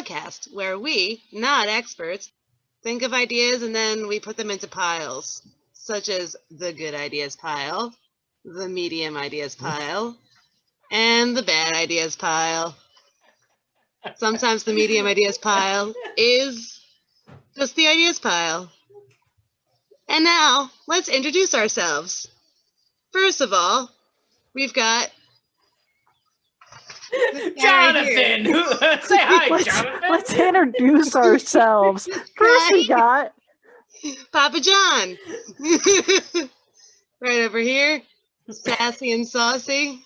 podcast where we, not experts, think of ideas and then we put them into piles, such as the good ideas pile, the medium ideas pile, and the bad ideas pile. Sometimes the medium ideas pile is just the ideas pile. And now, let's introduce ourselves. First of all, we've got Jonathan! Say hi, Jonathan! Let's introduce ourselves. First we got Papa John. Right over here, sassy and saucy,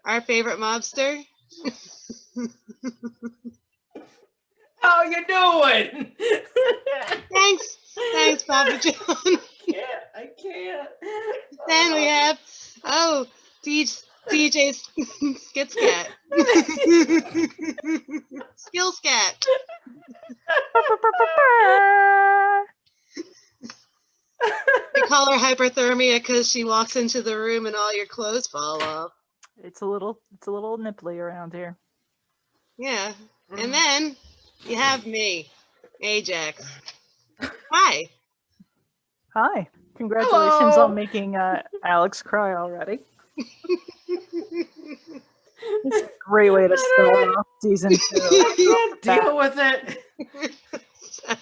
our favorite mobster. How you doing? Thanks, Papa John. I can't. Then we have, DJ Skitscat. Skill Scat. They call her hyperthermia because she walks into the room and all your clothes fall off. it's a little nipply around here. Yeah. And then you have me, Ajax. Hi. Hi. Congratulations Hello. on making Alex cry already. It's a great way to start off season 2. I can't deal with it.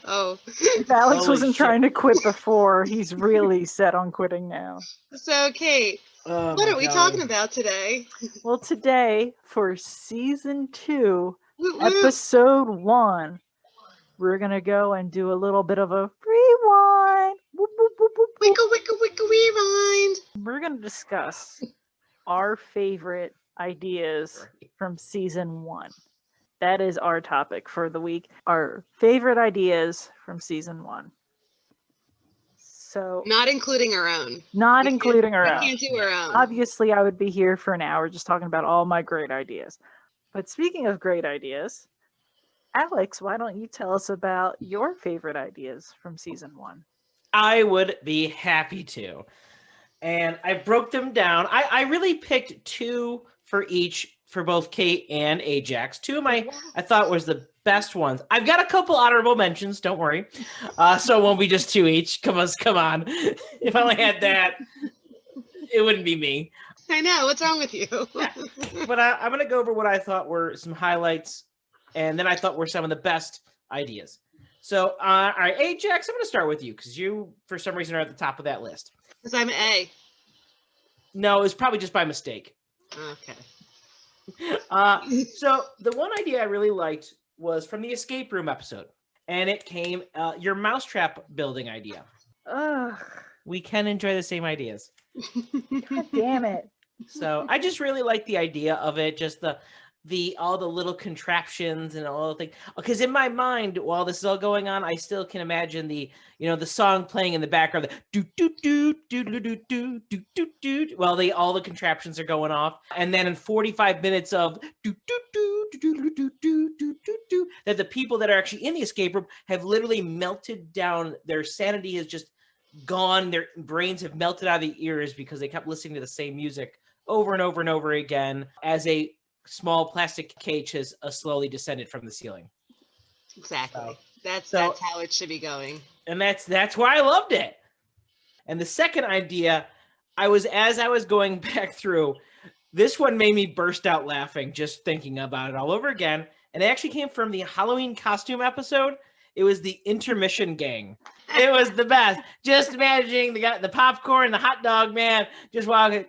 So If Alex Holy wasn't shit. trying to quit before, he's really set on quitting now. Kate, Oh what my are we God. talking about today? Well, today, for season 2, Woot woot. episode 1, we're going to go and do a little bit of a rewind. Whoop, whoop, whoop, whoop, whoop. Wicka, wicka, wicka, rewind. We're going to discuss our favorite ideas from season 1. That is our topic for the week. Our favorite ideas from season 1. So, Not including our own. not We can't- including our We own. can't do our own. Obviously, I would be here for an hour just talking about all my great ideas. But speaking of great ideas, Alex, why don't you tell us about your favorite ideas from season 1? I would be happy to. And I broke them down. I really picked 2 for each for both Kate and Ajax. 2 of my I thought was the best ones. I've got a couple honorable mentions, don't worry. So it won't be just 2 each. Come on. If I only had that, it wouldn't be me. I know. What's wrong with you? But I'm going to go over what I thought were some highlights, and then I thought were some of the best ideas. So, all right, Ajax, I'm going to start with you because you, for some reason, are at the top of that list. Because I'm A. No, it's probably just by mistake. Okay. So the one idea I really liked was from the escape room episode, and it came your mousetrap building idea. Ugh, We can enjoy the same ideas. God damn it. So I just really like the idea of it, just the all the little contraptions and all the things. Because in my mind, while this is all going on, I still can imagine the song playing in the background, the do do do do do do do do do, while all the contraptions are going off, and then in 45 minutes of do do do do do do do do do do, that the people that are actually in the escape room have literally melted down. Their sanity is just gone. Their brains have melted out of the ears because they kept listening to the same music over and over and over again as a small plastic cage has slowly descended from the ceiling. Exactly. That's So- how it should be going. And that's why I loved it. And the second idea, as I was going back through, this one made me burst out laughing just thinking about it all over again. And it actually came from the Halloween costume episode. It was the intermission gang. It was the best. Just imagining the popcorn, the hot dog man, just walking,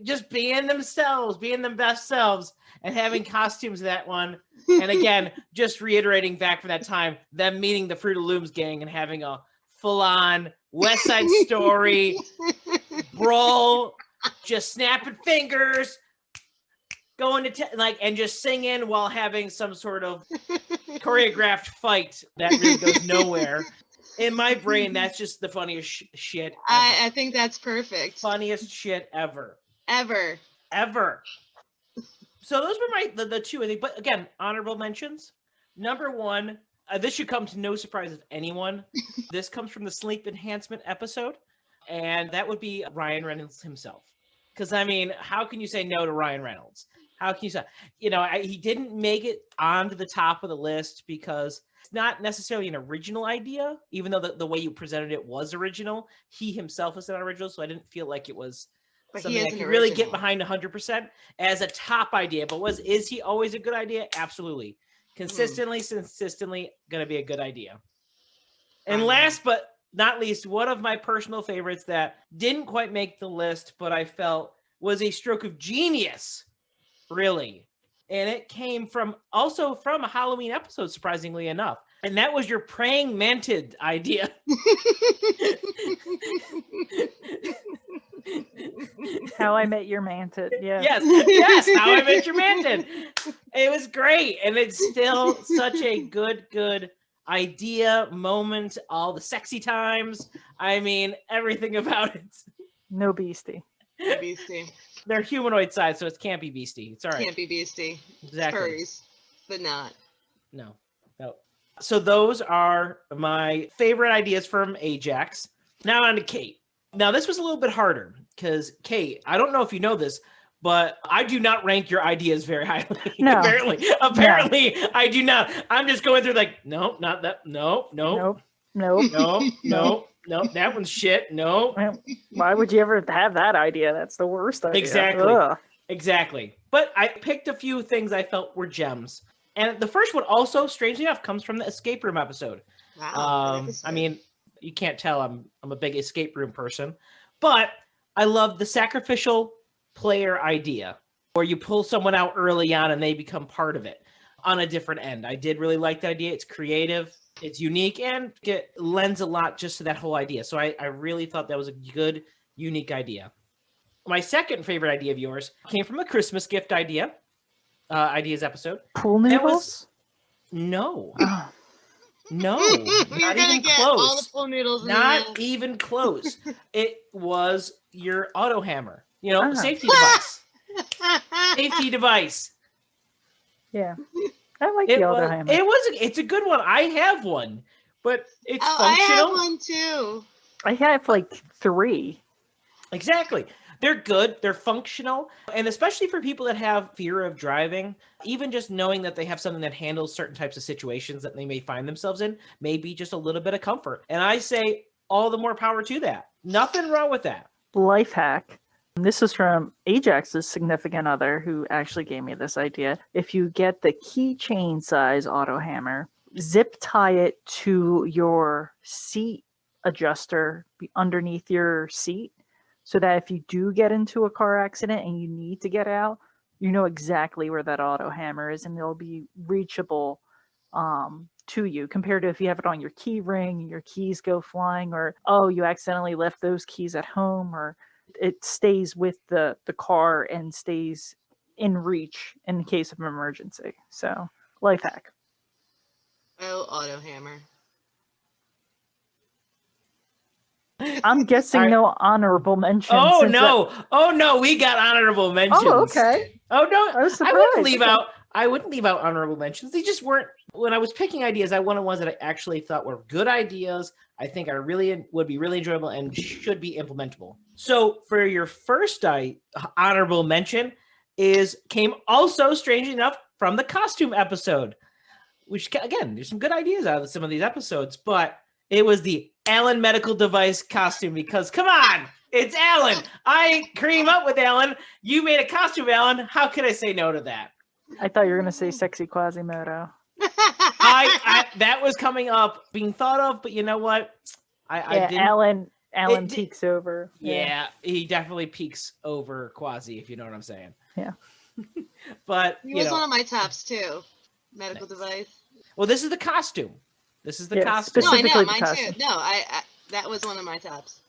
just being themselves, being their best selves, and having costumes of that one. And again, just reiterating back from that time, them meeting the Fruit of Looms gang and having a full-on West Side Story brawl, just snapping fingers, going to and just singing while having some sort of choreographed fight that really goes nowhere. In my brain, that's just the funniest shit ever. I think that's perfect. Funniest shit ever. Ever. So those were the 2, I think. But again, honorable mentions. Number 1, this should come to no surprise of anyone. This comes from the sleep enhancement episode, and that would be Ryan Reynolds himself. Because, I mean, how can you say no to Ryan Reynolds? How can you say, he didn't make it onto the top of the list because it's not necessarily an original idea, even though the way you presented it was original. He himself is not original, so I didn't feel like it was something I could really get behind 100% as a top idea. But is he always a good idea? Absolutely. Consistently going to be a good idea. And last but not least, one of my personal favorites that didn't quite make the list, but I felt was a stroke of genius, really. And it came from a Halloween episode, surprisingly enough. And that was your praying mantid idea. How I Met Your Mantid. Yeah. Yes, How I Met Your Mantid. It was great. And it's still such a good idea, moment, all the sexy times. I mean, everything about it. No beastie. No beastie. They're humanoid size, so it can't be beastie. It's all right. Can't be beastie. Exactly. Furries, but not. No. So those are my favorite ideas from Ajax. Now on to Kate. Now this was a little bit harder because Kate, I don't know if you know this, but I do not rank your ideas very highly. No. Apparently, I do not. I'm just going through like, no, not that. No. Nope. No. That one's shit. No. Why would you ever have that idea? That's the worst idea. Exactly. Ugh. Exactly. But I picked a few things I felt were gems. And the first one also, strangely enough, comes from the escape room episode. Wow. I mean, you can't tell I'm a big escape room person, but I love the sacrificial player idea where you pull someone out early on and they become part of it on a different end. I did really like the idea. It's creative, it's unique, and it lends a lot just to that whole idea. So I really thought that was a good, unique idea. My second favorite idea of yours came from a Christmas gift ideas episode. Pool noodles? No. No, You're not gonna even get close. all the pool noodles in Not even close. It was your auto hammer. Oh. Safety device. Safety device. Yeah. I like the auto hammer. It's a good one. I have one, but it's functional. I have one too. I have like 3. Exactly. They're good. They're functional. And especially for people that have fear of driving, even just knowing that they have something that handles certain types of situations that they may find themselves in, may be just a little bit of comfort. And I say all the more power to that. Nothing wrong with that. Life hack. This is from Ajax's significant other who actually gave me this idea. If you get the keychain size auto hammer, zip tie it to your seat adjuster underneath your seat, so that if you do get into a car accident and you need to get out, you know exactly where that auto hammer is and it'll be reachable to you, compared to if you have it on your key ring and your keys go flying, or, you accidentally left those keys at home, or it stays with the car and stays in reach in case of an emergency. So, life hack. Oh, auto hammer. I'm guessing no honorable mentions. Oh no, we got honorable mentions. Oh, okay. Oh no, I was surprised. I wouldn't leave out honorable mentions. They just weren't. When I was picking ideas, I wanted ones that I actually thought were good ideas. I think would be really enjoyable and should be implementable. So for your first honorable mention came also, strangely enough, from the costume episode, which, again, there's some good ideas out of some of these episodes, but it was the Alan medical device costume, because come on, it's Alan. I cream up with Alan. You made a costume, Alan. How could I say no to that? I thought you were going to say sexy Quasimodo. That was coming up, being thought of, but you know what? I didn't. Alan peeks over. Yeah, he definitely peeks over Quasi, if you know what I'm saying. Yeah. But he was one of my tops too. Medical device. Well, this is the costume. This is the costume. No, I know, mine too. No, I that was one of my tops.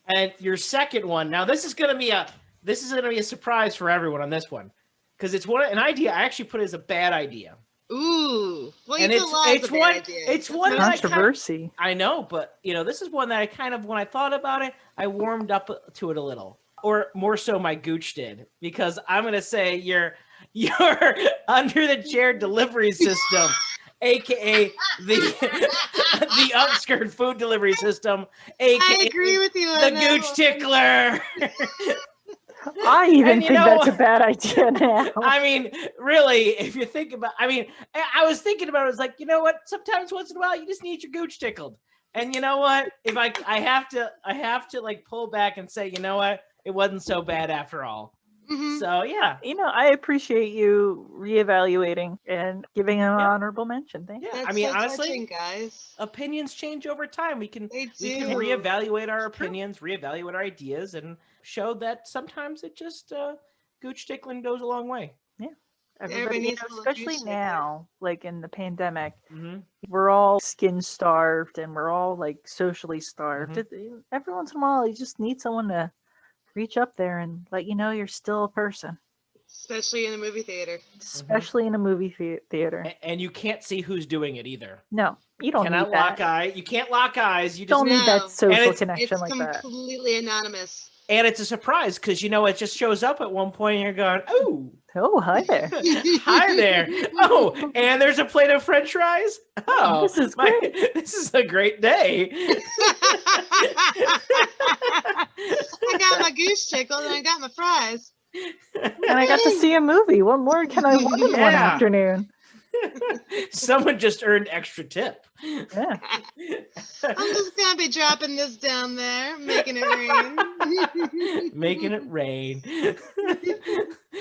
And your second one, now this is gonna be a surprise for everyone on this one, because it's an idea I actually put as a bad idea. Ooh, well, and it's one controversy. I know, but this is one that I kind of, when I thought about it, I warmed up to it a little, or more so my gooch did, because I'm gonna say your under the chair delivery system. AKA the upskirt food delivery system, AKA I agree with you on the gooch tickler. I even And you think know that's a what? bad idea now. I mean, really, if you think about, I was thinking about it. It's like, you know what? Sometimes once in a while, you just need your gooch tickled. And you know what? If I have to like pull back and say, you know what? It wasn't so bad after all. Mhm. So yeah, I appreciate you reevaluating and giving an Yeah. honorable mention. Thank you. yeah. That's I mean, so honestly, touching, guys. opinions change over time. We can They we can do. reevaluate our It's true. opinions, reevaluate our ideas, and show that sometimes it just gooch tickling goes a long way. Everybody, needs a little especially gooch tickler. now, like in the pandemic, Mm-hmm. we're all skin starved and we're all like socially starved. Mhm. Every once in a while, you just need someone to reach up there and let you know you're still a person, Especially in the movie theater. especially in a movie theater. And you can't see who's doing it either. No, you don't Cannot need lock that. eye. You can't lock eyes. You just Don't need No. that social it's- connection It's like that. completely anonymous. and it's a surprise because it just shows up at one point and you're going, oh, Oh, hi there. hi there. Oh, and there's a plate of French fries. Oh, This is great. This is a great day. I got my goose tickled and I got my fries. And I got to see a movie. What more can I want in one Yeah. afternoon? Someone just earned extra tip. Yeah. I'm just gonna be dropping this down there, making it rain. Making it rain.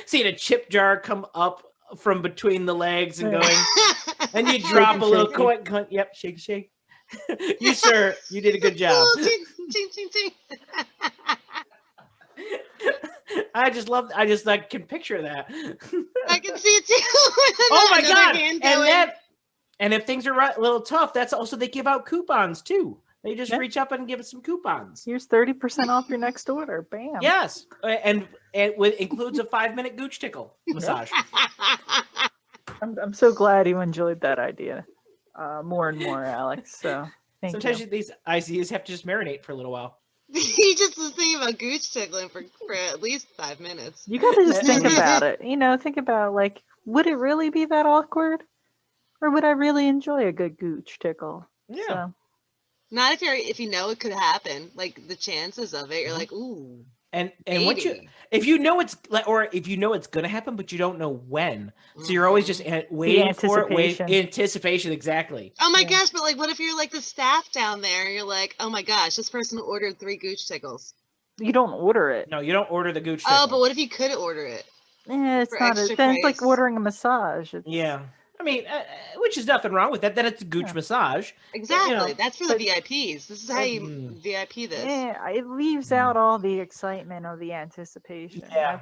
Seeing a chip jar come up from between the legs and Yeah. going, and you drop Shaky, a little shaky. coin. Yep, shake, shake. You, sir, you did a good job. Ooh, ting, ting, ting, ting. I just can picture that. I can see it too. Oh my Another god! hand And going. and if things are a little tough, that's also they give out coupons too. They just Yeah. reach up and give us some coupons. Here's 30% off your next order. Bam. Yes, and it includes a 5-minute gooch tickle massage. I'm so glad you enjoyed that idea more and more, Alex. So thank Sometimes you. these ideas have to just marinate for a little while. He just was thinking about gooch tickling for at least 5 minutes. You got to just think about it. Think about like, would it really be that awkward? Or would I really enjoy a good gooch tickle? Yeah. So, Not if you know it could happen, like the chances of it, you're Mhm. like, ooh, And once maybe. if you know it's gonna happen, but you don't know when, so you're always just Mhm. waiting for it. anticipation. Anticipation, exactly. Oh my Yeah. gosh, but like, what if you're like the staff down there and you're like, oh my gosh, this person ordered 3 gooch tickles. you don't order it. No, you don't order the gooch tickle. Oh, but what if you could order it? It's For not. extra Then it's like price. ordering a massage. Yeah, I mean, which is nothing wrong with that. Then it's a gooch Yeah. massage. Exactly. That's for the but- VIPs. This is how you Mhm. VIP this. Yeah, it leaves out all the excitement of the anticipation. Yeah.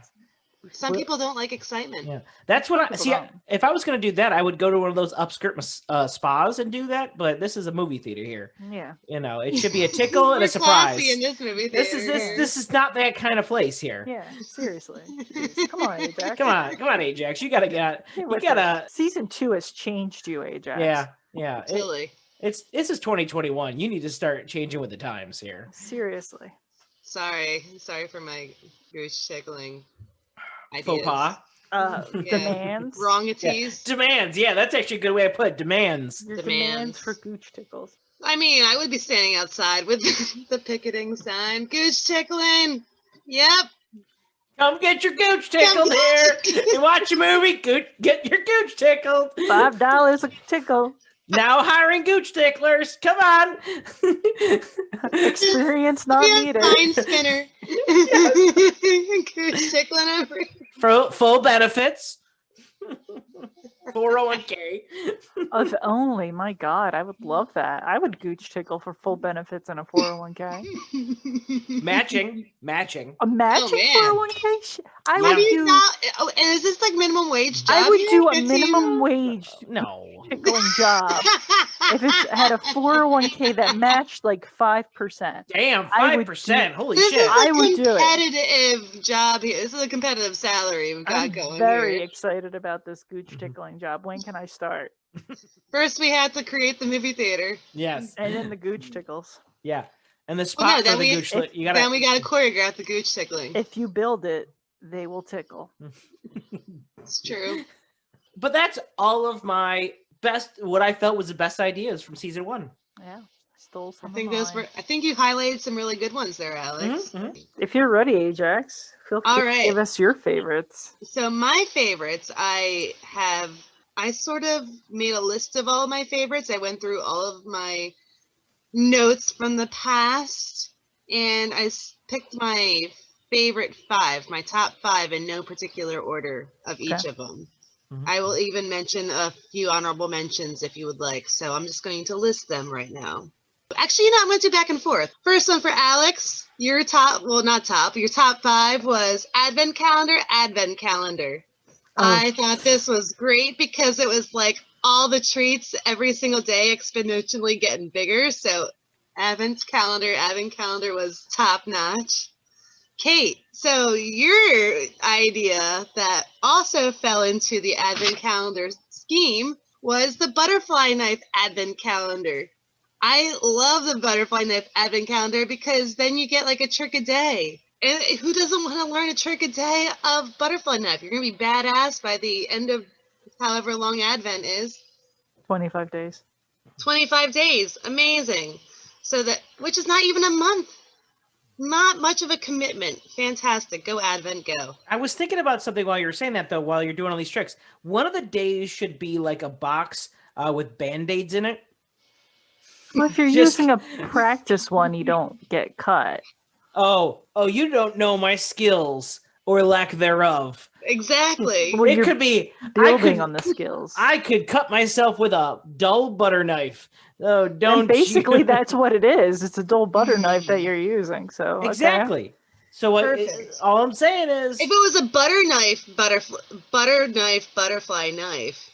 Some Well- people don't like excitement. Yeah, that's what I People see. don't. If I was going to do that, I would go to one of those upskirt spas and do that. But this is a movie theater here. Yeah. It should be a tickle and We're a surprise. classy in this movie theater. This is not that kind of place here. Yeah. Seriously. Jeez. Come on, Ajax. Come on, Ajax. You gotta get. Hey, You listen, gotta. Season 2 has changed you, Ajax. Yeah. Totally. This is 2021. You need to start changing with the times here. Seriously. Sorry for my goose tickling ideas. Faux pas. Demands. Wrongities. Demands. Yeah, that's actually a good way to put it. Demands. Your Demands. demands for gooch tickles. I mean, I would be standing outside with the picketing sign. Goose tickling. Yep. Come get your gooch tickled here and watch a movie. Get your gooch tickled. $5 a tickle. Now hiring gooch ticklers. Come on. Experience not Be a needed. sign spinner. Goose tickling over. Full benefits. 401k. If only, my God, I would love that. I would gooch tickle for full benefits and a 401k. Matching. A matching man. 401k? I Yeah. would do. Oh, and is this like minimum wage job? I would here? do a 15? minimum wage No. tickling job if it had a 401k that matched like 5%. Damn, I would 5%. Holy This shit. is I a would do it. competitive job here. This is a competitive salary we've got I'm going very here. excited about this gooch tickling job. When can I start? First, we had to create the movie theater. Yes. And then the gooch tickles. Yeah. And the Well, spot no, for then the we- gooch, if- you gotta. Then we got to choreograph the gooch tickling. If you build it, they will tickle. It's true. But that's all of my what I felt was the best ideas from season 1. Yeah. Stole some I think of those mine. were. I think you highlighted some really good ones there, Alex. Mhm. If you're ready, Ajax, feel free All to right. give us your favorites. So my favorites, I sort of made a list of all my favorites. I went through all of my notes from the past, and picked my favorite 5, my top 5 in no particular order of each Okay. of them. Mhm. I will even mention a few honorable mentions if you would like. So I'm just going to list them right now. Actually, I'm going to do back and forth. First one for Alex. Your top, well, not top, your top 5 was Advent Calendar, Advent Calendar. Oh. I thought this was great because it was like all the treats every single day exponentially getting bigger. So Advent Calendar was top notch. Kate, so your idea that also fell into the Advent Calendar scheme was the butterfly knife Advent Calendar. I love the butterfly knife Advent Calendar because then you get like a trick a day. And who doesn't want to learn a trick a day of butterfly knife? You're going to be badass by the end of however long Advent is. 25 days. 25 days. Amazing. So that, which is not even a month. Not much of a commitment. Fantastic. Go Advent, go. I was thinking about something while you were saying that, though, while you're doing all these tricks. One of the days should be like a box with Band-Aids in it. Well, if you're Just- using a practice one, you don't get cut. Oh, you don't know my skills or lack thereof. Exactly. Well, It you're could be building on the skills. I could cut myself with a dull butter knife. Oh, don't And basically, you? that's what it is. It's a dull butter knife that you're using. So okay. Exactly. So Perfect. all I'm saying is, If it was a butter knife, butterfly knife,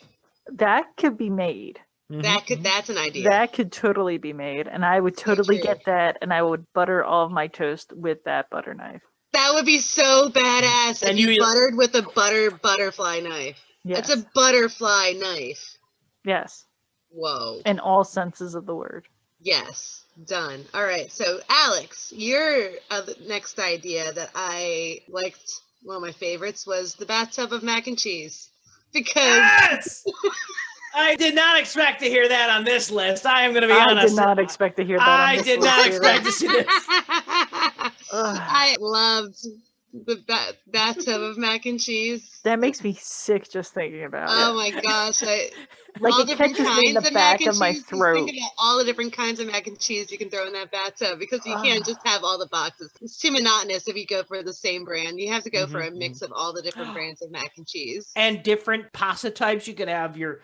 That could be made. that's an idea. That could totally be made, and I would totally true. get that, and I would butter all of my toast with that butter knife. That would be so badass And if you you- buttered with a butterfly knife. Yes. It's a butterfly knife. Yes, Whoa. in all senses of the word. Yes. Done. All right. So, Alex, your next idea that I liked, one of my favorites, was the bathtub of mac and cheese. Because yes, I did not expect to hear that on this list. I am going to be I honest. did not expect to hear that. I on this did list not either. expect to see this. I loved the bathtub of mac and cheese. That makes me sick just thinking about Oh it. my gosh. Like all it different catches me in kinds the of mac back and of my cheese. Just throat. think about all the different kinds of mac and cheese you can throw in that bathtub because you can't just have all the boxes. It's too monotonous if you go for the same brand. You have to go for a mix of all the different brands of mac and cheese. And different pasta types. You could have your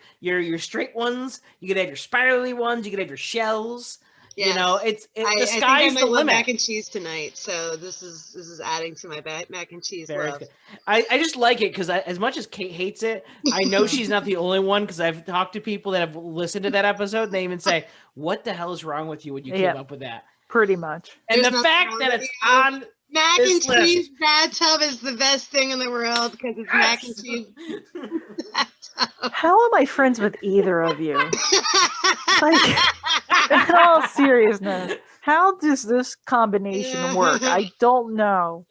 straight ones. You could have your spirally ones. You could have your shells. Yes. You know, the I sky's think I might the love limit. mac and cheese tonight, so this is adding to my mac and cheese Very love. good. I just like it because as much as Kate hates it, I know she's not the only one because I've talked to people that have listened to that episode. And they even say, "What the hell is wrong with you when you came up with that?" Pretty much. And There's the nothing fact wrong that with it's you. on Mac this and list. cheese bathtub is the best thing in the world because it's mac and cheese bathtub. How am I friends with either of you? Like, in all seriousness, how does this combination work? I don't know.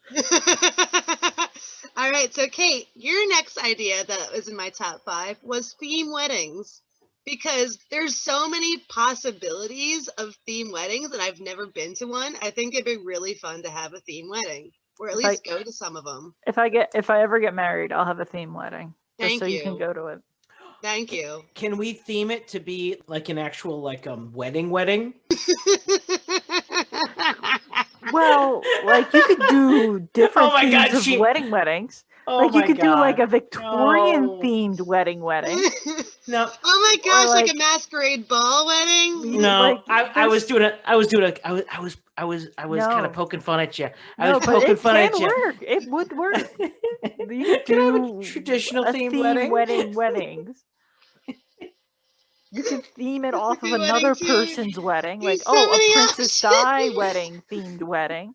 All right, so Kate, your next idea that was in my top 5 was theme weddings. Because there's so many possibilities of theme weddings, and I've never been to one. I think it'd be really fun to have a theme wedding, or at least go to some of them. If I ever get married, I'll have a theme wedding. Just Thank so you you. can go to it. Thank you. Can we theme it to be like an actual wedding? Well, like you could do different Oh my God, themes of weddings. Oh Like you my could do like God. a Victorian No. themed wedding. No. Oh my gosh, like like- a masquerade ball wedding? No, Like, I was there's- I was kind of No. poking fun at you. I No, was but poking it fun can at you. work. It would work. You Can I have a do traditional a themed theme wedding? weddings. You can theme it off of good wedding, another too. person's wedding, like There's so a many Princess options. Di wedding themed wedding.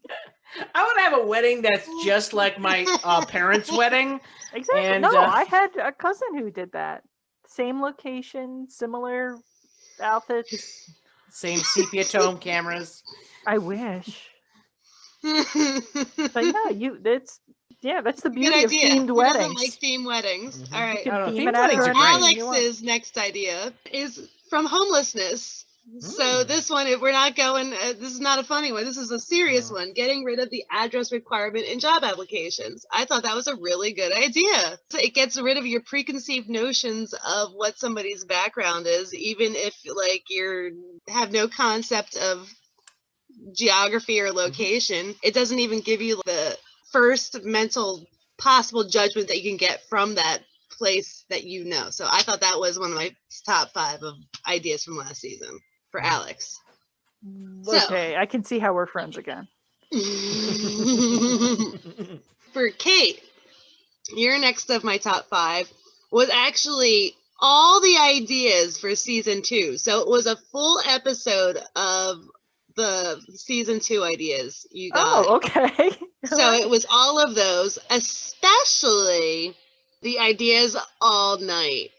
I would have a wedding that's just like my parents' wedding. Exactly. And, No, I had a cousin who did that. Same location, similar outfits. Same sepia tone cameras. I wish. But Good yeah, that's the beauty of idea. themed Who doesn't weddings. like theme weddings? All right. You I don't can know, theme themed it after weddings are anything great. you want. Alex's next idea is from homelessness So this one, if we're not going, this is not a funny one. This is a serious one. Getting rid of the address requirement in job applications. I thought that was a really good idea. So it gets rid of your preconceived notions of what somebody's background is, even if like have no concept of geography or location. It doesn't even give you the first mental possible judgment that you can get from that place that you know. So I thought that was one of my top 5 of ideas from last season for Alex. Okay, I can see how we're friends again. For Kate, your next of my top 5 was actually all the ideas for season 2. So it was a full episode of the season 2 ideas you got. Oh, okay. So it was all of those, especially the ideas all night.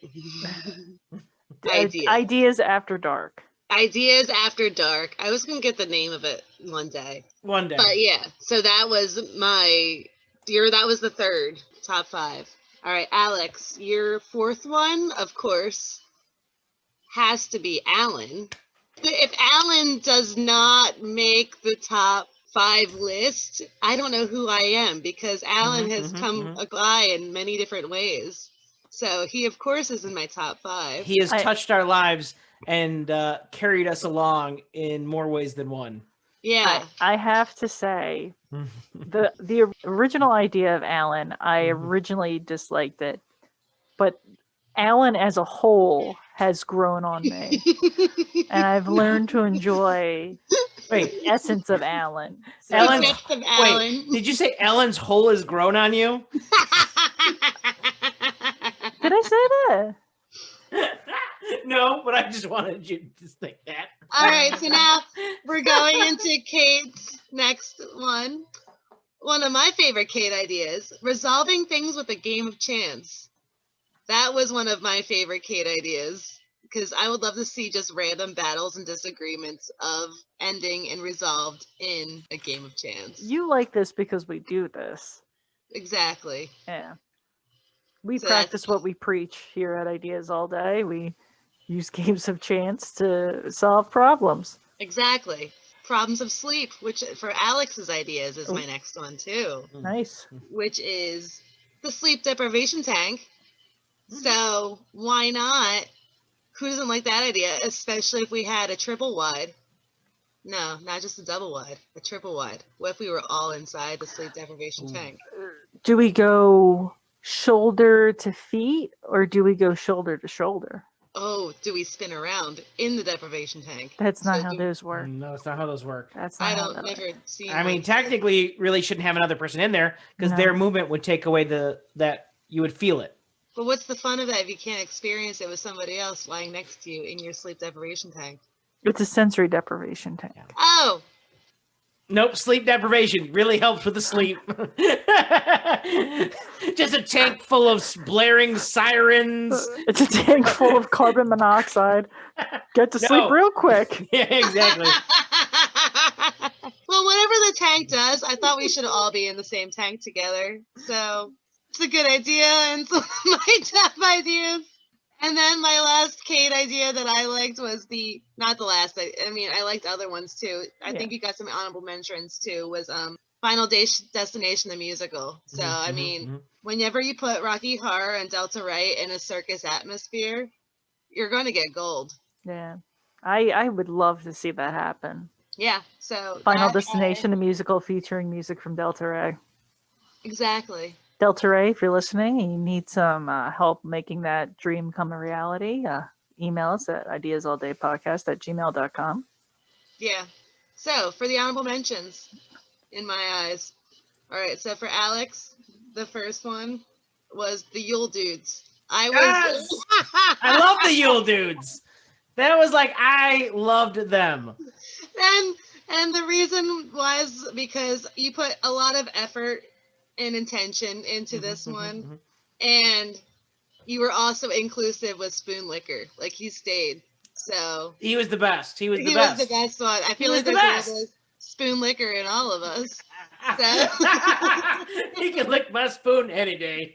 Ideas after dark. Ideas after dark. I was going to get the name of it one day. But yeah, so that was that was the third top 5. All right, Alex, your fourth one, of course, has to be Alan. If Alan does not make the top 5 list, I don't know who I am, because Alan has come by in many different ways. So he, of course, is in my top 5. He has touched our lives and carried us along in more ways than one. Yeah. I have to say, the original idea of Alan, I originally disliked it. But Alan as a whole has grown on me. And I've learned to enjoy the essence of Alan. Alan. Wait, did you say Alan's whole has grown on you? Did I say that? No, but I just wanted you to think that. All right, so now we're going into Kate's next one. One of my favorite Kate ideas, resolving things with a game of chance. That was one of my favorite Kate ideas, because I would love to see just random battles and disagreements of ending and resolved in a game of chance. You like this because we do this. Exactly. Yeah. We practice what we preach here at Ideas All Day. We use games of chance to solve problems. Exactly. Problems of sleep, which for Alex's ideas is my next one too. Nice. Which is the sleep deprivation tank. So why not? Who doesn't like that idea? Especially if we had a triple wide. No, not just a double wide, a triple wide. What if we were all inside the sleep deprivation tank? Do we go shoulder to feet, or do we go shoulder to shoulder? Oh, do we spin around in the deprivation tank? That's not how those work. No, that's not how those work. That's not how never seen. I mean, technically, really shouldn't have another person in there, because their movement would take away that you would feel it. But what's the fun of that if you can't experience it with somebody else lying next to you in your sleep deprivation tank? It's a sensory deprivation tank. Oh! Nope, sleep deprivation really helps with the sleep. Just a tank full of blaring sirens. It's a tank full of carbon monoxide. Get to sleep real quick. Yeah, exactly. Well, whatever the tank does, I thought we should all be in the same tank together. So it's a good idea, and some of my top ideas. And then my last Kate idea that I liked was not the last, I mean, I liked other ones too. I think you got some honorable mentions too, was Final Destination, the musical. So, I mean, whenever you put Rocky Horror and Delta Wright in a circus atmosphere, you're going to get gold. Yeah. I would love to see that happen. Yeah, so Final Destination, the musical featuring music from Delta Ray. Exactly. Delta Ray, if you're listening and you need some help making that dream come a reality, email us at ideasaldaypodcast@gmail.com. Yeah. So, for the honorable mentions, in my eyes. All right, so for Alex, the first one was the Yule Dudes. I love the Yule Dudes. That was like, I loved them. And the reason was because you put a lot of effort and intention into this one, and you were also inclusive with Spoon Liquor. Like, he stayed. So he was the best. He was the best one. I feel like there's a little Spoon Liquor in all of us. So. He can lick my spoon any day.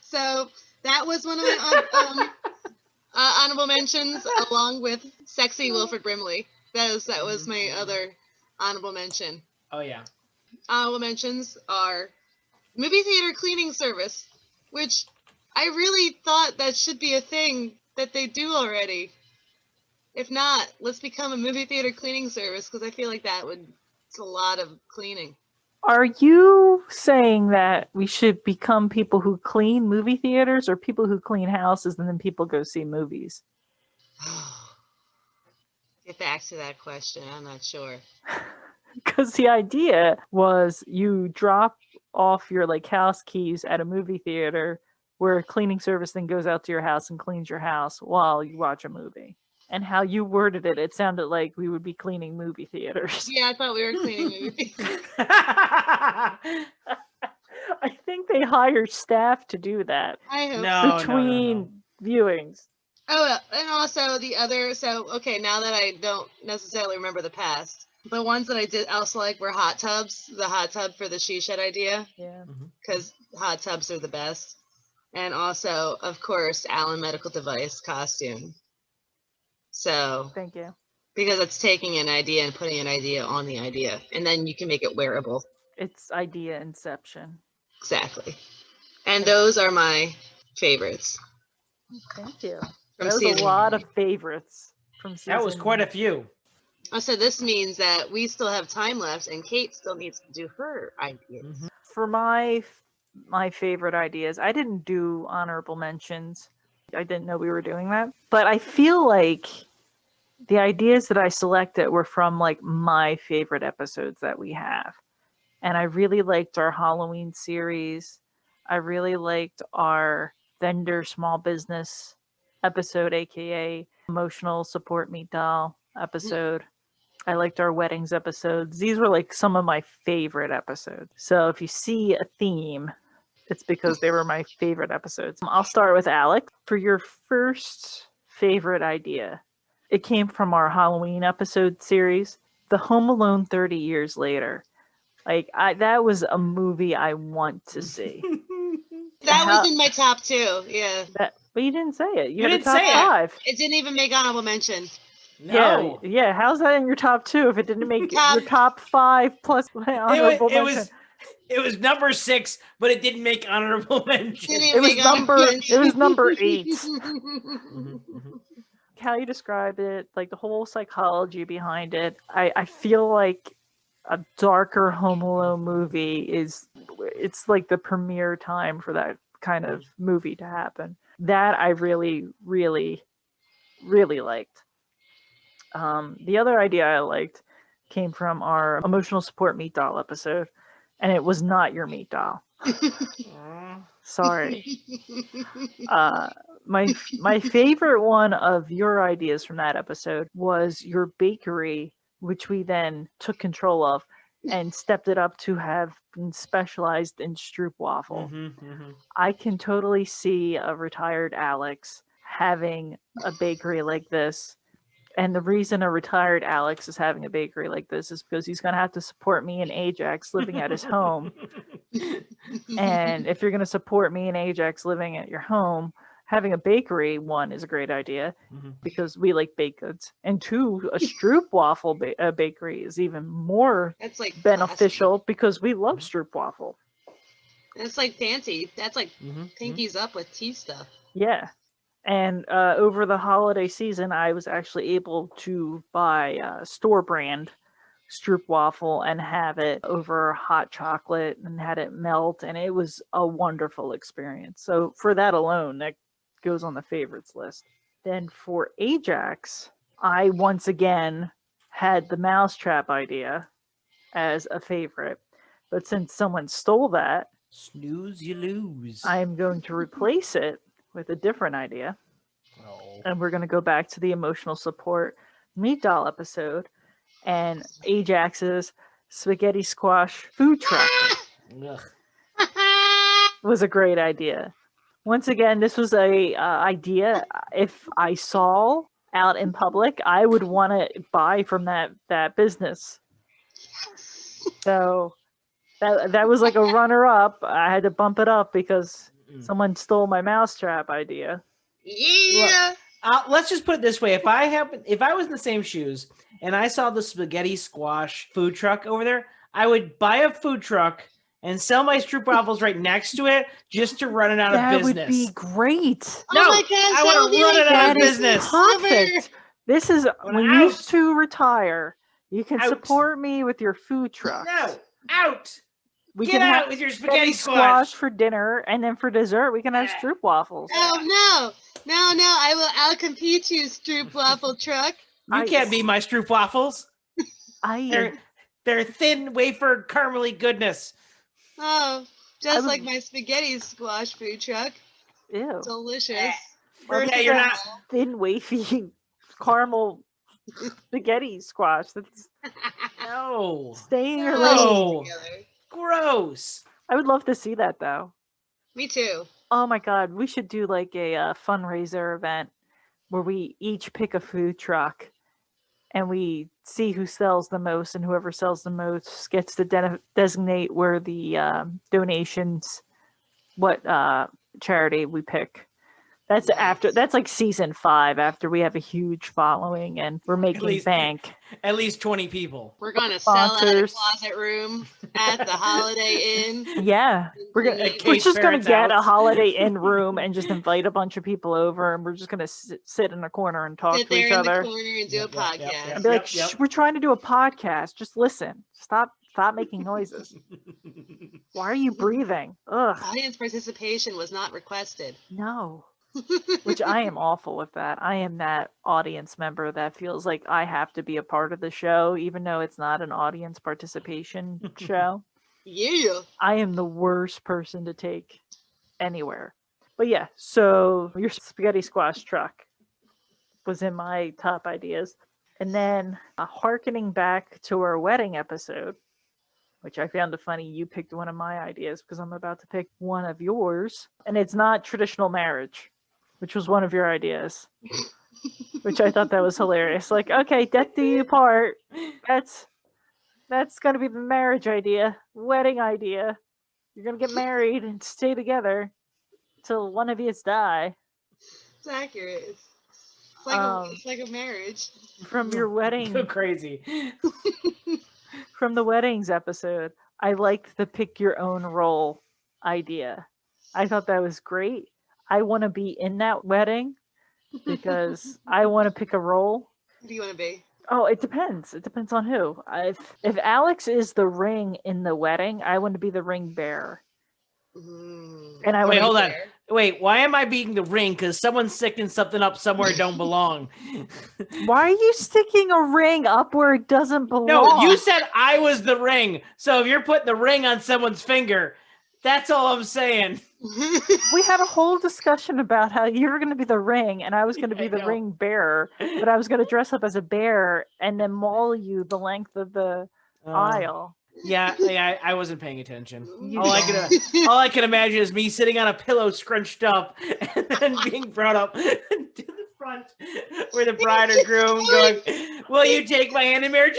So that was one of my Honorable mentions along with sexy Wilford Brimley. That was my other honorable mention. Oh yeah. Honorable mentions are movie theater cleaning service, which I really thought that should be a thing that they do already. If not, let's become a movie theater cleaning service because I feel like it's a lot of cleaning. Are you saying that we should become people who clean movie theaters or people who clean houses and then people go see movies? Get back to that question. I'm not sure. Because the idea was you drop off your like house keys at a movie theater where a cleaning service then goes out to your house and cleans your house while you watch a movie. And how you worded it, it sounded like we would be cleaning movie theaters. Yeah, I thought we were cleaning movie theaters. I think they hire staff to do that I hope No, so. between viewings. Oh, and also okay, now that I don't necessarily remember the past, the ones that I did also like were hot tubs, the hot tub for the she shed idea, Yeah. because hot tubs are the best. And also, of course, Allen Medical Device costume. So, Thank you. because it's taking an idea and putting an idea on the idea, and then you can make it wearable. It's idea inception. Exactly. And those are my favorites. Thank you. From That was season a lot one. of favorites from season. That was quite a few. So this means that we still have time left, and Kate still needs to do her ideas. For my favorite ideas, I didn't do honorable mentions. I didn't know we were doing that. But I feel like the ideas that I selected were from like my favorite episodes that we have. And I really liked our Halloween series. I really liked our vendor small business episode, aka emotional support meet doll episode. I liked our weddings episodes. These were like some of my favorite episodes. So if you see a theme, it's because they were my favorite episodes. I'll start with Alex. For your first favorite idea, it came from our Halloween episode series, The Home Alone 30 Years Later. Like that was a movie I want to see. That was in my top two. Yeah. But you didn't say it. You had didn't a top say it. 5. It didn't even make honorable mention. No. Yeah. How's that in your top 2 if it didn't make your top 5 plus honorable mention? It was number 6, but it didn't make honorable mention. It was number 8. How you describe it, like the whole psychology behind it, I feel like a darker Home Alone movie it's like the premiere time for that kind of movie to happen. That I really, really, really liked. The other idea I liked came from our emotional support meat doll episode, and it was not your meat doll. Sorry. My favorite one of your ideas from that episode was your bakery, which we then took control of and stepped it up to have been specialized in stroopwafel. I can totally see a retired Alex having a bakery like this. And the reason a retired Alex is having a bakery like this is because he's going to have to support me and Ajax living at his home. And if you're going to support me and Ajax living at your home, having a bakery, 1, is a great idea because we like baked goods. And 2, a stroopwafel bakery is even more beneficial because we love stroopwafel. It's like fancy. That's like pinkies up with tea stuff. Yeah. And over the holiday season, I was actually able to buy store brand stroopwafel and have it over hot chocolate and had it melt. And it was a wonderful experience. So for that alone, that goes on the favorites list. Then for Ajax, I once again had the mousetrap idea as a favorite. But since someone stole that, snooze, you lose. I'm going to replace it with a different idea. And we're going to go back to the emotional support meat doll episode and Ajax's spaghetti squash food truck was a great idea. Once again, this was a idea. If I saw out in public, I would want to buy from that business. So that was like a runner-up. I had to bump it up because someone stole my mousetrap idea. Yeah. Let's just put it this way: if I was in the same shoes and I saw the spaghetti squash food truck over there, I would buy a food truck and sell my stroopwafels right next to it just to run it out of That business. would be great. No, Oh my gosh, I that want would to be run like it out of That is business. perfect. This is when you out. two retire. You can Out. support me with your food trucks. No, out. We Get can out have with your spaghetti squash squash. for dinner, and then for dessert we can have stroopwafels. Oh no, I will outcompete you, stroopwafel truck. You can't be my stroopwafels. They're thin wafer caramely goodness. Oh, just like my spaghetti squash food truck. Ew. Delicious. Yeah, you're not thin wafy caramel spaghetti squash. That's no. Stay in your No. Together. Gross. I would love to see that though. Me too. Oh my god, we should do like a fundraiser event where we each pick a food truck and we see who sells the most, and whoever sells the most gets to designate where the donations, what charity we pick. That's Nice. that's like season 5 after we have a huge following and we're making bank. At least 20 people. We're gonna sell out a closet room at the Holiday Inn. Yeah, we're just gonna get a Holiday Inn room and just invite a bunch of people over, and we're just gonna sit in a corner and talk to each other. Sit there in the corner and do a podcast. And be like, Shh, we're trying to do a podcast. Just listen. Stop making noises. Why are you breathing? Ugh. Audience participation was not requested. No. Which I am awful with that. I am that audience member that feels like I have to be a part of the show, even though it's not an audience participation show. Yeah. I am the worst person to take anywhere. But yeah, so your spaghetti squash truck was in my top ideas. And then hearkening back to our wedding episode, which I found it funny, you picked one of my ideas because I'm about to pick one of yours. And it's not traditional marriage, which was one of your ideas, which I thought that was hilarious. Like, okay, death do you part. That's going to be the marriage idea, wedding idea. You're going to get married and stay together till one of you die. It's accurate. It's like a marriage. From your wedding. Go crazy. From the weddings episode, I liked the pick your own role idea. I thought that was great. I want to be in that wedding because I want to pick a role. Who do you want to be? Oh, it depends. It depends on who. If Alex is the ring in the wedding, I want to be the ring bearer. And I hold on. Wait, why am I being the ring? Because someone's sticking something up somewhere it don't belong. Why are you sticking a ring up where it doesn't belong? No, you said I was the ring. So if you're putting the ring on someone's finger, that's all I'm saying. We had a whole discussion about how you were going to be the ring and I was going to be the ring bearer, but I was going to dress up as a bear and then maul you the length of the aisle. Yeah, I wasn't paying attention. All I can imagine is me sitting on a pillow scrunched up and then being brought up to the front where the bride or groom going, will you take my hand in marriage?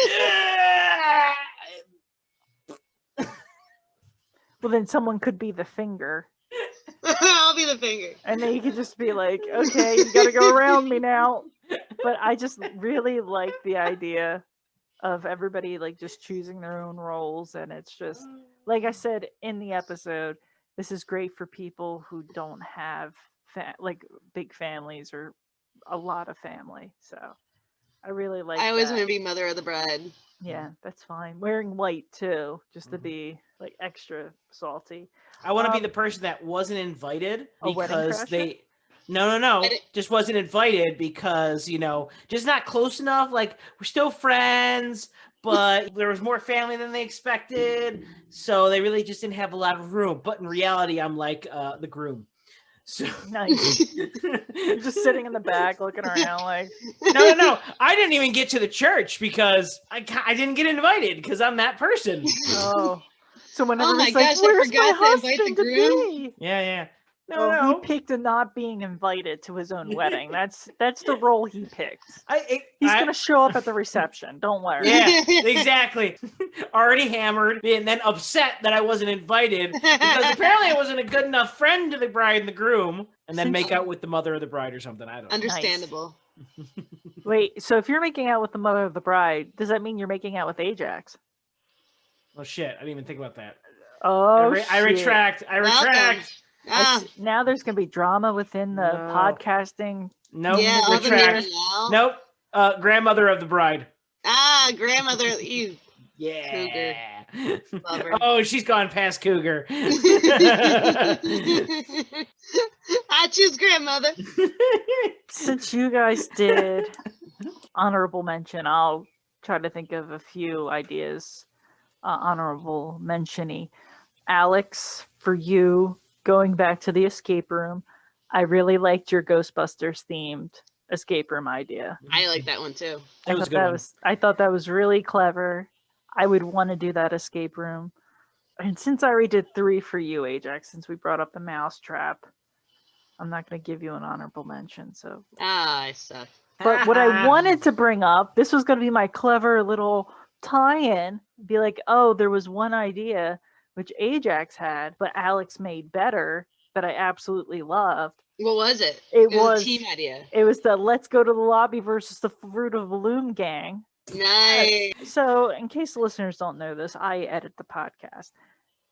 Well, then someone could be the finger. I'll be the finger. And then you could just be like, okay, you got to go around me now. But I just really like the idea of everybody like just choosing their own roles. And it's just, like I said in the episode, this is great for people who don't have like big families or a lot of family. So I really like I always that. want to be mother of the bride. Yeah, that's fine. Wearing white too, just to be like extra salty. I want to be the person that wasn't invited because they No. Just wasn't invited because, just not close enough. Like, we're still friends, but there was more family than they expected. So they really just didn't have a lot of room. But in reality, I'm like the groom. So nice. You're just sitting in the back looking around like... No. I didn't even get to the church because I didn't get invited because I'm that person. Oh. So whenever oh my it's gosh, like, where's I forgot my to invite the husband to groom. be? Yeah. He picked not being invited to his own wedding. That's the role he picked. He's gonna show up at the reception. Don't worry. Yeah, exactly. Already hammered and then upset that I wasn't invited because apparently I wasn't a good enough friend to the bride and the groom, and then make out with the mother of the bride or something. I don't know. Understandable. Nice. Wait, so if you're making out with the mother of the bride, does that mean you're making out with Ajax? Oh shit! I didn't even think about that. Oh, I retract. Now there's gonna be drama within the podcasting. Nope. Yeah, retract. Nope. Grandmother of the bride. Grandmother. You. Yeah. Cougar. Love her. Oh, she's gone past cougar. I choose grandmother. Since you guys did honorable mention, I'll try to think of a few ideas. Honorable mention-y. Alex, for you, going back to the escape room, I really liked your Ghostbusters themed escape room idea. I like that one too. That was a good one. I thought that was really clever. I would want to do that escape room. And since I already did 3 for you, Ajax, since we brought up the mousetrap, I'm not going to give you an honorable mention. So I suck. But what I wanted to bring up, this was going to be my clever little tie-in, be like, oh, there was one idea which Ajax had, but Alex made better that I absolutely loved. What was it? It was a team idea. It was the Let's Go to the Lobby versus the Fruit of the Loom gang. Nice. So, in case the listeners don't know this, I edit the podcast.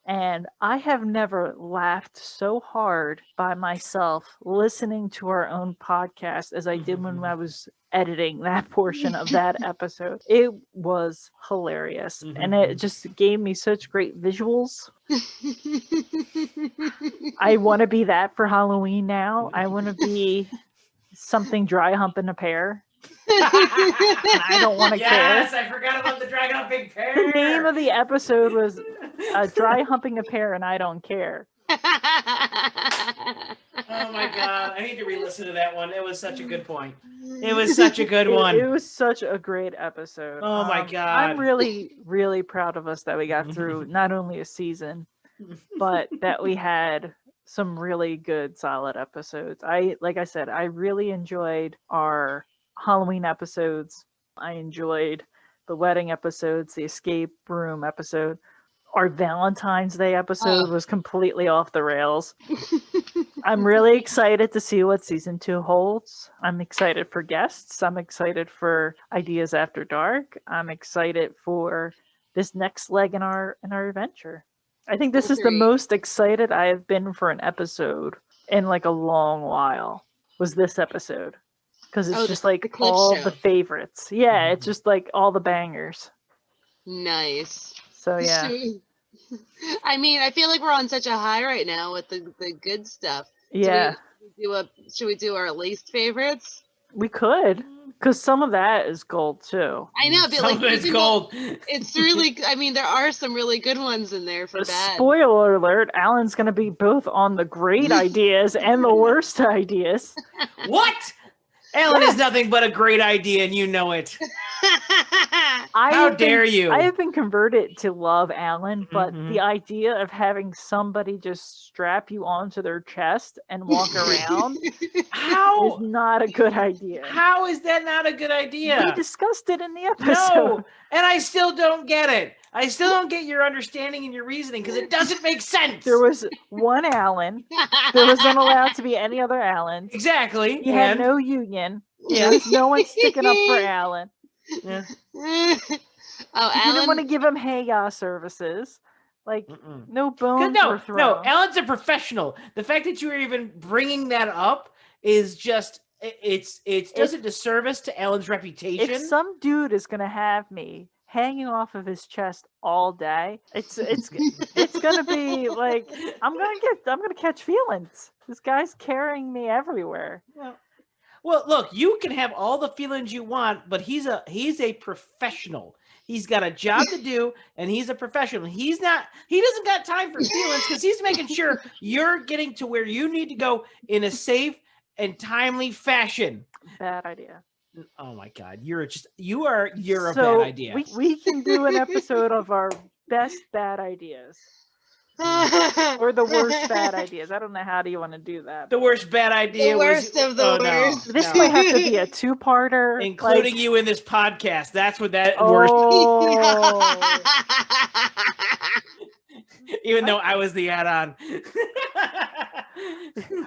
And I have never laughed so hard by myself listening to our own podcast as I did when I was editing that portion of that episode. It was hilarious. And it just gave me such great visuals. I want to be that for Halloween now. I want to be something dry humping a pear. And I don't want to care. Yes, I forgot about the dragon humping pear. The name of the episode was Dry Humping a Pear and I Don't Care. Oh my god, I need to re-listen to that one. It was such a good point. It was such a good one. It was such a great episode. Oh my god. I'm really, really proud of us that we got through not only a season, but that we had some really good, solid episodes. Like I said, I really enjoyed our Halloween episodes. I enjoyed the wedding episodes, the escape room episode. Our Valentine's Day episode was completely off the rails. I'm really excited to see what season 2 holds. I'm excited for guests. I'm excited for Ideas After Dark. I'm excited for this next leg in our adventure. I think this is the most excited I have been for an episode in like a long while. Was this episode? Because it's just like all the favorites. Yeah, it's just like all the bangers. Nice. So yeah. I mean, I feel like we're on such a high right now with the good stuff. Yeah. Should we do our least favorites? We could, because some of that is gold too. I know, but some of it's gold. It's really. I mean, there are some really good ones in there for bad. Spoiler alert: Alan's going to be both on the great ideas and the worst ideas. What? Alan is nothing but a great idea, and you know it. How dare you? I have been converted to love Alan, but the idea of having somebody just strap you onto their chest and walk around is not a good idea. How is that not a good idea? We discussed it in the episode. No, and I still don't get it. I still don't get your understanding and your reasoning because it doesn't make sense. There was one Alan. There wasn't allowed to be any other Alans. Exactly. He had no union. There was no one sticking up for Alan. Yeah. Alan didn't want to give him hey-ya services. Like, no bones were thrown. No, Alan's a professional. The fact that you were even bringing that up is just, it does a disservice to Alan's reputation. If some dude is going to have me hanging off of his chest all day, it's gonna be like I'm gonna catch feelings. This guy's carrying me everywhere. Well, look, you can have all the feelings you want, but he's a professional. He's got a job to do, and he's a professional. He doesn't got time for feelings because he's making sure you're getting to where you need to go in a safe and timely fashion. Bad idea. Oh my God, you're a bad idea. We can do an episode of our best bad ideas. Or the worst bad ideas. I don't know how do you want to do that. The worst bad idea The worst was of the no, worst. This no. might have to be a two-parter, Including like, you in this podcast. That's what that worst. Oh, Even though I was the add-on.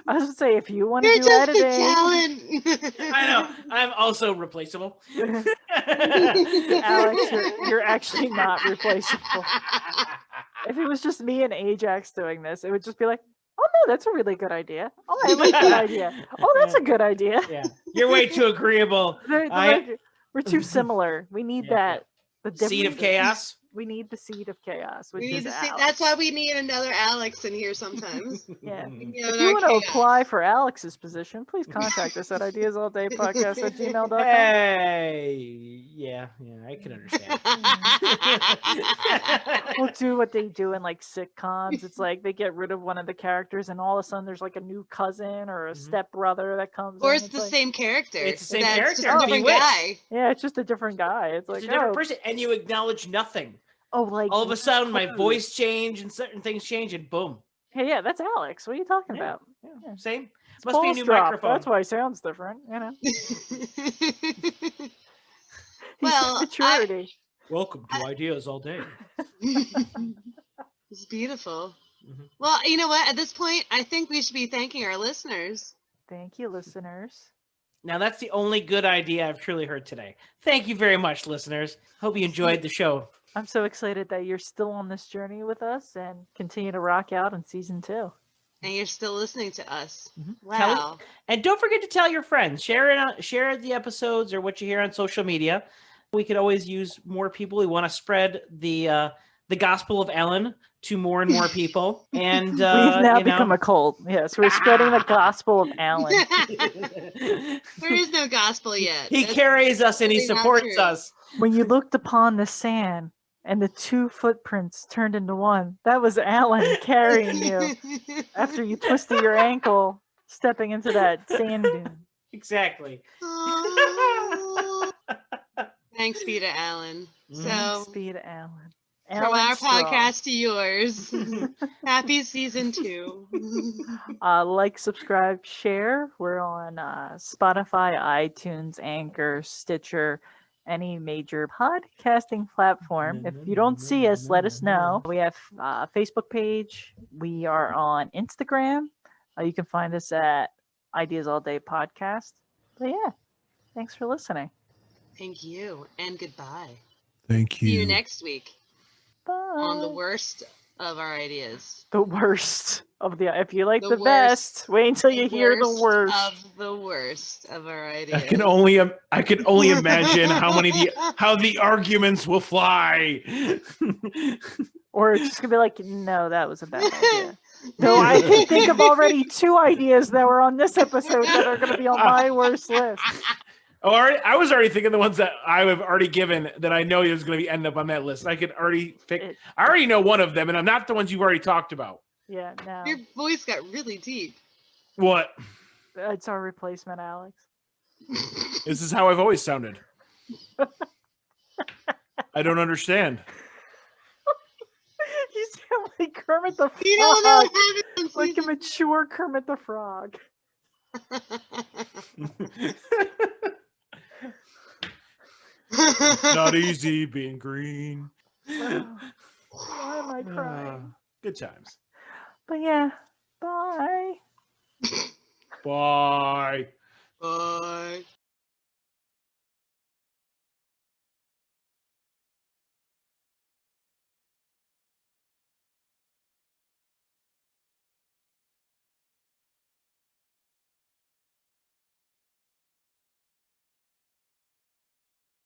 I was gonna say if you want to You're do just editing, a talent. I know. I'm also replaceable. Alex, you're actually not replaceable. If it was just me and Ajax doing this, it would just be like, oh no, that's a really good idea. Oh, I like that idea. Oh, that's a good idea. Yeah, you're way too agreeable. We're too similar. We need Yeah, the Seed of difference- chaos. We need the seed of chaos, which We need is to see. Alex. That's why we need another Alex in here sometimes. Yeah. You know, If in you our want to chaos. apply for Alex's position, please contact us at ideasaldaypodcast@gmail.com. Hey, yeah, I can understand. We'll do what they do in like sitcoms. It's like they get rid of one of the characters, and all of a sudden there's like a new cousin or a stepbrother that comes Or in. it's the like, same character. It's the same That's character. Just a different Bewitched. guy. Yeah, it's just a different guy. It's like, It's a different oh, person, and you acknowledge nothing. oh, like All of a sudden, my Clue. voice changed, and certain things change, and boom. Hey, yeah, that's Alex. What are you talking Yeah. about? Yeah, same. It's Must be a balls new drop. microphone. That's why he sounds different. You know, Well, maturity. Welcome to Ideas All Day. It's beautiful. Mhm. Well, you know what? At this point, I think we should be thanking our listeners. Thank you, listeners. Now, that's the only good idea I've truly heard today. Thank you very much, listeners. Hope you enjoyed the show. I'm so excited that you're still on this journey with us and continue to rock out in season 2. And you're still listening to us. Mhm. Wow. And don't forget to tell your friends. Share the episodes or what you hear on social media. We could always use more people. We want to spread the gospel of Ellen to more and more people. And We've now become a cult. Yes, we're spreading the gospel of Alan. There is no gospel yet. He That's carries us and he really not supports true. us. When you looked upon the sand and the 2 footprints turned into one, that was Alan carrying you after you twisted your ankle stepping into that sand dune. Exactly. Oh. Thanks be to Alan. Mhm. So, Speed Alan. from Alan our Straw. podcast to yours, happy season 2. Like, subscribe, share. We're on Spotify, iTunes, Anchor, Stitcher, any major podcasting platform. If you don't see us, let us know. We have a Facebook page. We are on Instagram. You can find us at Ideas All Day Podcast. But yeah, thanks for listening. Thank you, and goodbye. Thank See you you. next week Bye. on the worst of our ideas. The worst of the. If you like The the, best, wait until you hear the worst. of the worst of our ideas. I can only imagine how the arguments will fly. Or it's just gonna be like, no, that was a bad idea. No, I can think of already 2 ideas that were on this episode that are gonna be on my worst list. I was already thinking the ones that I have already given that I know is going to end up on that list. I could already pick. I already know one of them, and I'm not the ones you've already talked about. Yeah, no. Your voice got really deep. What? It's our replacement, Alex. This is how I've always sounded. I don't understand. You sound like Kermit the Frog. You don't know what happens. Like a mature Kermit the Frog. Not easy being green. Why am I crying? Good times. But yeah, bye. Bye. Bye.